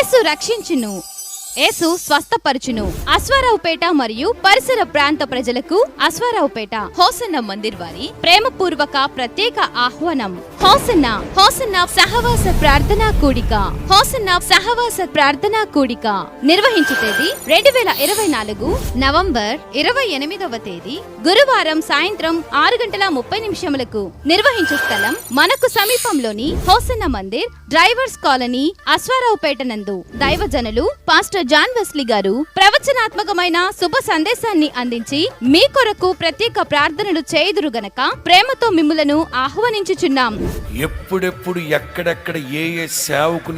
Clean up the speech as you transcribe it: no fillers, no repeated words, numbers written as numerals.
యేసు రక్షించును, యేసు స్వస్థపరచును. అశ్వారావుపేట మరియు పరిసర ప్రాంత ప్రజలకు అశ్వారావుపేట హోసన్న మందిర్ వారి ప్రేమపూర్వక ప్రత్యేక ఆహ్వానం. హోసన్న హోసన్న సహవాస ప్రార్థనా కూడిక. హోసన్న సహవాస ప్రార్థనా కూడిక నిర్వహించే తేదీ 2024 నవంబర్ 28వ తేదీ గురువారం సాయంత్రం 6:30 నిర్వహించే స్థలం మనకు సమీపంలోని Hosanna Mandir, drivers colony, Ashwaraopeta నందు. దైవజనులు పాస్టర్ జాన్ వెస్లీ గారు ప్రవచనాత్మకమైన శుభ సందేశాన్ని అందించి మీ కొరకు ప్రత్యేక ప్రార్థనలు చేయుదురు గనక ప్రేమతో మిమ్ములను ఆహ్వానించుచున్నాం. ఎప్పుడెప్పుడు ఎక్కడెక్కడ ఏ సేవకుని